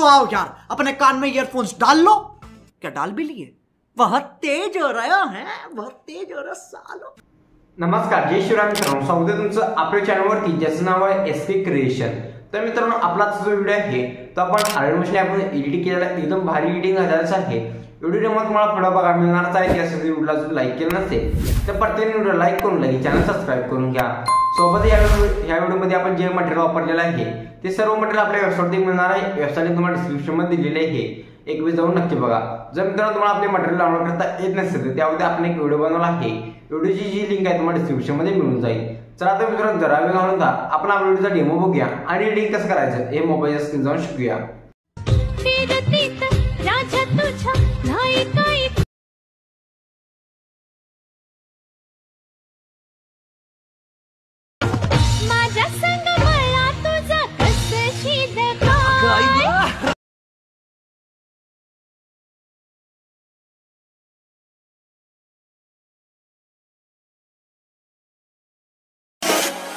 तो आओ यार, अपने कान में ईयरफोन्स डाल लो। क्या डाल भी लिए? बहुत तेज हो रहा है, बहुत तेज हो रहा सालो। नमस्कार, जय शिवराम मित्रांनो, स्वागत आहे तुमचं आपल्या चॅनलवरती, ज्याचं नाव आहे एसके क्रिएशन। तर मित्रांनो, आपला जो व्हिडिओ आहे तो आपण ऑलरेडी आपण एडिट केलेला, एकदम भारी एडिटिंग झालेला आहे। व्हिडिओ मध्ये तुम्हाला पुढे बघा मिळणारच आहे। त्यासाठी व्हिडिओला जर लाईक केलं नसेल तर प्रत्येक व्हिडिओ लाईक करून लगेच चॅनल सबस्क्राइब करून घ्या। सोबत या व्हिडिओमध्ये आपण जे मटेरियल वापरलेलं आहे ते सर्व मटेरियल आपल्या वेबसाईटवर मिळणार आहे। वेबसाईट तुम्हाला डिस्क्रिप्शन मध्ये दिलेली आहे, एक वेळ जाऊन नक्की बघा। जर मित्रांनो तुम्हाला आपले मटेरियल डाउनलोड करता येत नसेल तर त्यामध्ये आपण एक व्हिडिओ बनवला आहे, व्हिडिओची जी लिंक आहे तुम्हाला डिस्क्रिप्शन मध्ये मिळून जाईल। चला तर मित्रांनो, जरा वेळ घालून आपण आपल्या व्हिडिओचा डेमो बघूया आणि एडिटिंग कसं करायचं हे मोबाईलच्या स्क्रीन जाऊन शिकूया।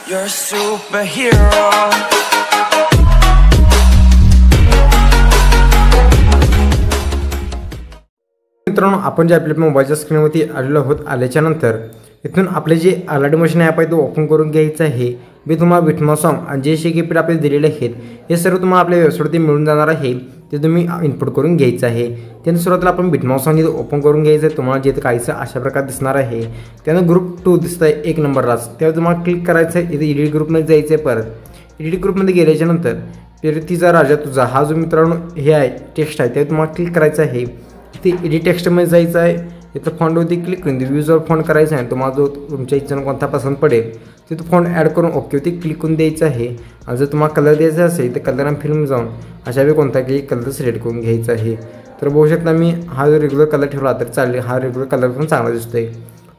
You're a superhero. मित्रांनो, आपण जे आपल्या मोबाईलच्या स्क्रीनवरती आलेलो आहोत, आल्याच्या नंतर इथून आपले जे अलर्ट मशीन ॲप आहे तो ओपन करून घ्यायचं आहे। मी तुम्हाला बिटमॉस सॉन्ग आणि जे शेकीपीड आपले दिलेले आहेत हे सर्व तुम्हाला आपल्या वेबसाईटवरती मिळून जाणार आहे, ते तुम्ही इनपुट करून घ्यायचं आहे। त्यानंतर सुरुवातीला आपण बिटमॉस सॉन्ग इथे ओपन करून घ्यायचं आहे। तुम्हाला जिथे काहीसं अशा प्रकारे दिसणार आहे, त्यानं ग्रुप 2 दिसतं आहे 1 नंबरलाच, त्यावर तुम्हाला क्लिक करायचं आहे। इथे एडिट ग्रुपमध्ये जायचं आहे। परत एडिट ग्रुपमध्ये गेल्याच्या नंतर प्रीतीचा राजा तुझा हा जो मित्रांनो हे आहे टेक्स्ट आहे त्यावर तुम्हाला क्लिक करायचं आहे। इथे एडिट टेक्स्टमध्ये जायचं आहे, इथं फॉन्टवरती क्लिक करून व्ह्यूजवर फॉन्ट करायचा आहे। तुम्हाला जो तुमच्या इच्छेनं कोणता पसंत पडेल तिथं फॉन्ट ॲड करून ओकेवरती क्लिक करून द्यायचं आहे। आणि जर तुम्हाला कलर द्यायचा असेल तर कलर आणि फिल्म जाऊन अशा वेळी कोणताही कलर सिलेक्ट करून घ्यायचा आहे। तर बघू शकता मी हा जो रेग्युलर कलर ठेवला तर चालेल, हा रेग्युलर कलर पण चांगला दिसतोय।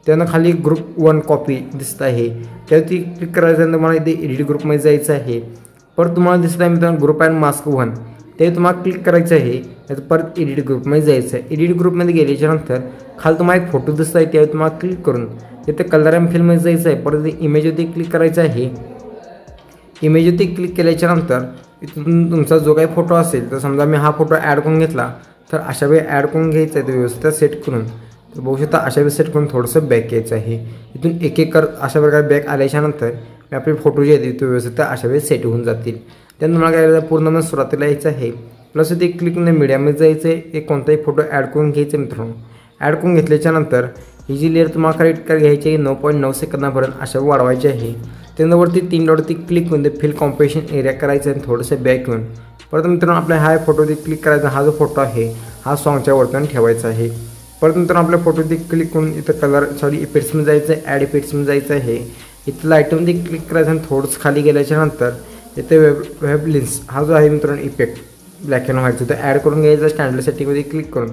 त्यानं खाली ग्रुप 1 कॉपी दिसत आहे, त्यावरती क्लिक करायचं आहे। तुम्हाला इथे एडिट ग्रुपमध्ये जायचं आहे। परत तुम्हाला दिसत आहे मित्रांनो ग्रुप अँड मास्क 1, ते तुम्हाला क्लिक करायचं आहे। त्यात परत एडिट ग्रुपमध्ये जायचं आहे। एडिट ग्रुपमध्ये गेल्याच्या नंतर खाली तुम्हाला एक फोटो दिसत आहे, त्यावर तुम्हाला क्लिक करून तिथे कलर अँड फिल्ममध्ये जायचं आहे। परत इमेजवरती क्लिक करायचं आहे। इमेजवरती क्लिक केल्याच्या नंतर इथून तुमचा जो काही फोटो असेल, तर समजा मी हा फोटो ॲड करून घेतला तर अशा वेळी ॲड करून घ्यायचं आहे, तो व्यवस्थित सेट करून। तर बघू शकता अशा वेळी सेट करून थोडंसं बॅक यायचं आहे। इथून एक एक अशा प्रकारे बॅक आल्याच्या नंतर मी आपले फोटो जे आहेत ते व्यवस्थित अशा वेळी सेट होऊन जातील। त्यानंतर मला काय करायचं, पूर्ण सुरुवातीला यायचं आहे। प्लस इथे क्लिक करून मीडियामध्ये जायचं आहे, एक कोणताही फोटो ॲड करून घ्यायचं मित्रांनो। ॲड करून घेतल्याच्या नंतर ही जी लेअर तुम्हाला करेक्ट घ्यायची आहे 9.9 सेकंदापर्यंत अशा वाढवायची आहे। त्यानंतर वरती 3 डॉटवरती क्लिक करून ते फिल कॉम्पोजिशन एरिया करायचं आहे, थोडंसं बॅक येऊन परत मित्रांनो आपल्या हा फोटोवरती क्लिक करायचा। हा जो फोटो आहे हा सॉन्गच्या वरती ठेवायचा आहे। परत मित्रांनो आपल्या फोटोवरती क्लिक करून इथं कलर इफेक्ट्समध्ये जायचं आहे, ॲड इफेक्ट्समध्ये जायचं आहे। इथं लाईटमध्ये क्लिक करायचं आणि थोडंसं खाली गेल्याच्या नंतर इथे वेब लेन्स हा जो आहे मित्रांनो इफेक्ट ब्लॅक अँड व्हाईटचा तो ॲड करून घ्यायचा स्टँडर्ड सेटिंगमध्ये क्लिक करून।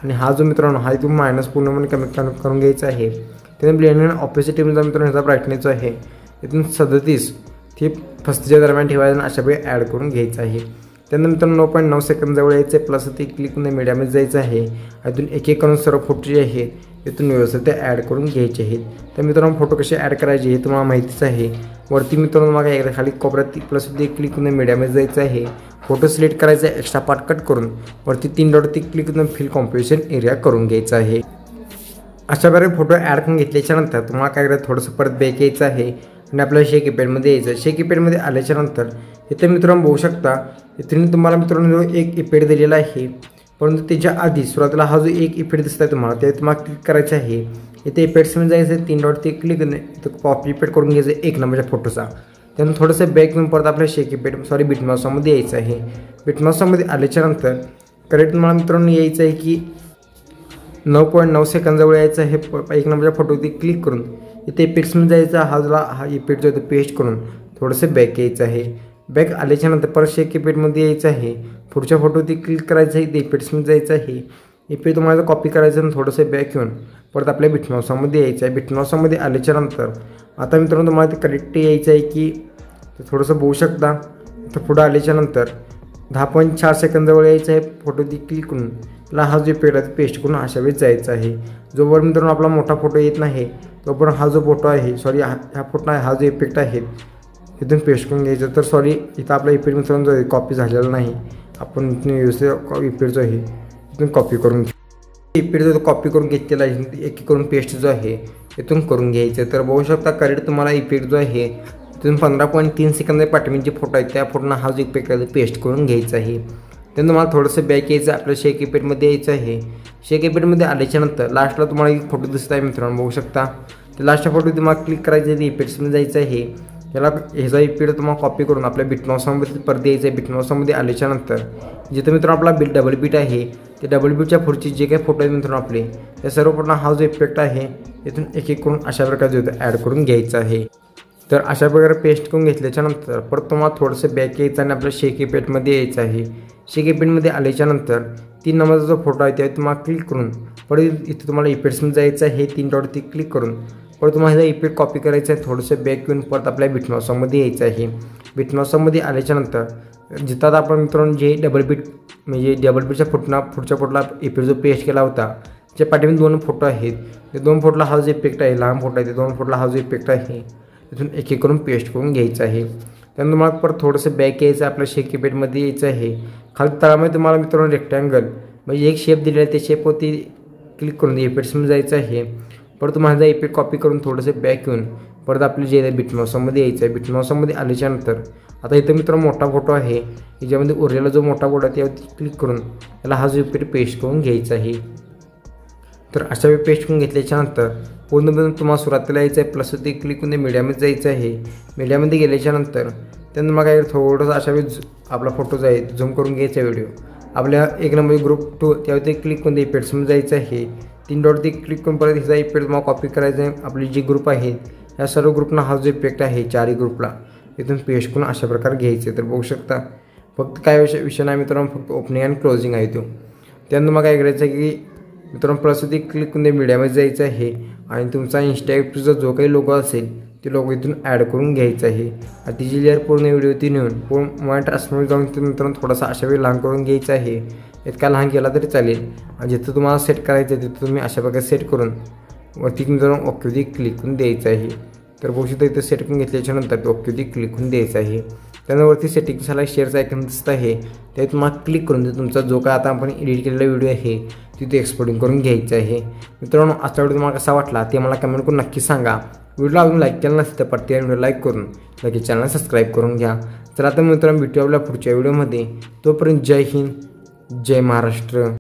आणि हा जो मित्रांनो हा तुम्ही मायनस पूर्णपणे कमी करून घ्यायचा आहे। त्यानंतर ब्लेंड अँड ऑपोसिटिव्हचा मित्रांनो ह्याचा ब्राईटनेस जो आहे इथून 37 ते 35 दरम्यान ठेवायचा आणि अशा वेळी ॲड करून घ्यायचं आहे। त्यानंतर मित्रांनो 9.9 सेकंद जवळ यायचं आहे। प्लस ते क्लिक करून मीडियामध्ये जायचं आहे। इथून एक एक करून सर्व फोटो जे आहेत इथून व्यवस्थित ते ॲड करून घ्यायचे आहेत। तर मित्रांनो फोटो कसे ॲड करायचे हे तुम्हाला माहितीच आहे। वरती मित्रांनो मग एकदा खाली कोपऱ्यात प्लस ते क्लिक करून मीडियामध्ये जायचं आहे। फोटो सिलेक्ट करायचा आहे, एक्स्ट्रा पार्ट कट करून वरती 3 डॉटवरती क्लिक करून फिल कॉम्पोजिशन एरिया करून घ्यायचा आहे। अशा प्रकारे फोटो ॲड करून घेतल्याच्या नंतर तुम्हाला काय करायचं, थोडंसं परत बॅक यायचं आहे आणि आपल्या शेकीपॅडमध्ये यायचं आहे। शेकीपॅडमध्ये आल्याच्या नंतर इथे मित्रांनो बघू शकता इथून तुम्हाला मित्रांनो एक इफेक्ट दिलेला आहे, परंतु त्याच्या आधी सुरुवातीला हा जो एक इफेक्ट दिसत आहे तुम्हाला ते तुम्हाला क्लिक करायचं आहे। इथे इफेक्ट्समध्ये जायचं आहे, 3 डॉटवरती क्लिक करून इथं कॉपी इफेक्ट करून घ्यायचं आहे 1 नंबरच्या फोटोचा। त्यानंतर थोडंसं बॅक येऊन परत आपल्या बिटमॉस सॉन्गमध्ये यायचं आहे। बिटमॉस सॉन्गमध्ये आल्याच्या नंतर करेक्ट मला मित्रांनो यायचं आहे की 9.9 सेकंदाजवळ यायचं आहे। 1 नंबरच्या फोटोवरती क्लिक करून इथे इफेक्ट्समध्ये जायचं, हा इफेक्ट जो आहे पेस्ट करून थोडंसं बॅक यायचं आहे। बॅक आल्याच्या नंतर परत शेकीपॅडमध्ये यायचं आहे, पुढच्या फोटोवरती क्लिक करायचं आहे, इथे इफेक्ट्समध्ये जायचं आहे। इफेक्ट तुम्हाला कॉपी करायचं आणि थोडंसं बॅक येऊन परत आपल्या बिटमॉस सॉन्गमध्ये यायचं आहे। बिटमॉस सॉन्गमध्ये आल्याच्या नंतर आता मित्रांनो तुम्हाला ते करेक्ट यायचं आहे की थोडंसं बघू शकता इथं पुढं आल्याच्या नंतर 10.4 सेकंदाजवळ यायचं आहे। फोटोवरती क्लिक करून त्याला हा जो इफेक्ट आहे पेस्ट करून अशा वेळेस जायचं आहे। जोपर्यंत मित्रांनो आपला मोठा फोटो येत नाही तोपर्यंत हा जो फोटो आहे हा फोटो आहे, हा जो इफेक्ट आहे इथून पेस्ट करून घ्यायचं। तर इथं आपला इफेक्ट मित्रांनो कॉपी झालेला नाही, आपण इथून व्यवस्थित इफेक्ट जो आहे इथून कॉपी करून इफेक्ट जो कॉपी करून घेतलेला आहे एक करून पेस्ट जो आहे इथून करून घ्यायचं आहे. तर बघू शकता करेक्ट तुम्हाला इफेक्ट जो आहे इथून 15.3 सेकंद पाठीमागे जे फोटो आहेत त्या फोटोना हा जो इफेक्ट आहे पेस्ट करून घ्यायचा आहे. त्यानंतर तुम्हाला थोडंसं बॅक यायचं आपल्या शेक इफेक्टमध्ये यायचं आहे. शेक इफेक्टमध्ये आल्याच्यानंतर लास्टला तुम्हाला एक फोटो दिसत आहे मित्रांनो बघू शकता. तर लास्टच्या फोटो तुम्हाला क्लिक करायचं आहे इफेक्ट्समध्ये जायचं आहे. याला ह्याचा इफेक्ट तुम्हाला कॉपी करून आपल्या बिटमॉसमध्ये परत यायचं आहे. बिटमॉसमध्ये आल्याच्यानंतर जिथं मित्रांनो आपला डबल बीट आहे ते डबल बीटच्या पुढची जे काही फोटो आहेत मित्रांनो आपले त्या सर्व फोटोना हा जो इफेक्ट आहे इथून एक एक करून अशा प्रकारे जो ॲड करून घ्यायचा आहे. तर अशा प्रकारे पेस्ट करून घेतल्याच्यानंतर परत तुम्हाला थोडंसं बॅक यायचं आणि आपल्या शेक इफेक्टमध्ये यायचं आहे. शेक इफेक्टमध्ये आल्याच्यानंतर 3 नंबरचा जो फोटो आहे त्यावर तुम्हाला क्लिक करून परत इथे तुम्हाला इफेक्ट्समध्ये जायचं आहे. 3 डॉटवरती क्लिक करून परत तुम्हाला इफेक्ट कॉपी करायचं आहे. थोडंसं बॅक येऊन परत आपल्या बिटमॉसमध्ये यायचं आहे. बिटमॉसमध्ये आल्याच्यानंतर जिथं आपण मित्रांनो जे डबल बीट म्हणजे डबल बीटच्या पुढच्या फोटोला इफेक्ट जो पेस्ट केला होता त्या पाठीमागे 2 फोटो आहेत. ते 2 फोटोला हा जो इफेक्ट आहे लहान फोटो आहे ते 2 फोटोला हा जो इफेक्ट आहे तिथून एक एक करून पेस्ट करून घ्यायचं आहे. त्यानंतर तुम्हाला परत थोडंसं बॅक यायचं आपल्या शेक इफेक्टमध्ये यायचं आहे. खाली तळामध्ये तुम्हाला मित्रांनो रेक्टँगल म्हणजे एक शेप दिलेला आहे त्या शेपवरती क्लिक करून इफेक्ट्समध्ये जायचं आहे. परत तुम्हाला इफेक्ट कॉपी करून थोडंसं बॅक येऊन परत आपलं जे आहे बिटमॉसमध्ये यायचं आहे. बिटमॉसमध्ये आल्याच्यानंतर आता इथं मित्रांनो मोठा फोटो आहे याच्यामध्ये उरलेला जो मोठा फोटो आहे त्यावरती क्लिक करून त्याला हा जो इफेक्ट पेस्ट करून घ्यायचा आहे. तर अशा वेळी पेस्ट करून घेतल्याच्यानंतर पूर्णपणे तुम्हाला सुरुवातीला यायचं आहे प्लस ते क्लिक करून मीडियामध्ये जायचं आहे. मीडियामध्ये गेल्याच्यानंतर त्यानंतर मग काय थोडंसं अशा वेळी आपला फोटो जो आहे झूम करून घ्यायचा व्हिडिओ आपल्या 1 नंबर ग्रुप 2 त्यावरती क्लिक करून इफेक्ट्समध्ये जायचं आहे. 3 डॉटवरती क्लिक करून परत ह्याचा इफेक्ट तुम्हाला कॉपी करायचा आहे. आपले जे ग्रुप आहेत या सर्व ग्रुपना हा जो इफेक्ट आहे 4 ग्रुपला इथून पेस्ट करून अशा प्रकारे घ्यायचे. तर बघू शकता फक्त काय विषय नाही मित्रांनो फक्त ओपनिंग आणि क्लोजिंग आहे तो. त्यानंतर मग काय करायचं आहे की मित्रांनो प्लस ते क्लिक करून मीडियामध्ये जायचं आहे आणि तुमचा इंस्टाग्रामचा जो काही लोगो असेल ते लोगो इथून ॲड करून घ्यायचं आहे. आणि तिची लेअर पूर्ण व्हिडिओ नेऊन पूर्ण मला ट्रान्सफॉर्मर जाऊन मित्रांनो थोडासा अशा वेळी लहान करून घ्यायचं आहे. इतका लहान केला तरी चालेल. आणि जिथं तुम्हाला सेट करायचं आहे तिथं तुम्ही अशा प्रकारे सेट करून वरती मित्रांनो ओकेवरती क्लिक करून द्यायचं आहे. तर बघू शकता इथं सेट करून घेतल्याच्यानंतर ओकेवरती क्लिक करून द्यायचं आहे. त्यानंतरवरती सेटिंग झाला शेअरचा आयकॉन दिसत आहे ते तुम्हाला क्लिक करून तुमचा जो काय आता आपण एडिट केलेला व्हिडिओ आहे तिथे एक्सपोर्टिंग करून घ्यायचं आहे. मित्रांनो आजचा व्हिडिओ तुम्हाला कसा वाटला ते मला कमेंट करून नक्की सांगा. व्हिडिओला अजून लाईक केला नसेल तर पटकन व्हिडिओ लाईक करून लगेच चॅनल सबस्क्राईब करून घ्या. तर आता मित्रांनो भेटूया आपल्या पुढच्या व्हिडिओमध्ये. तोपर्यंत जय हिंद जय महाराष्ट्र.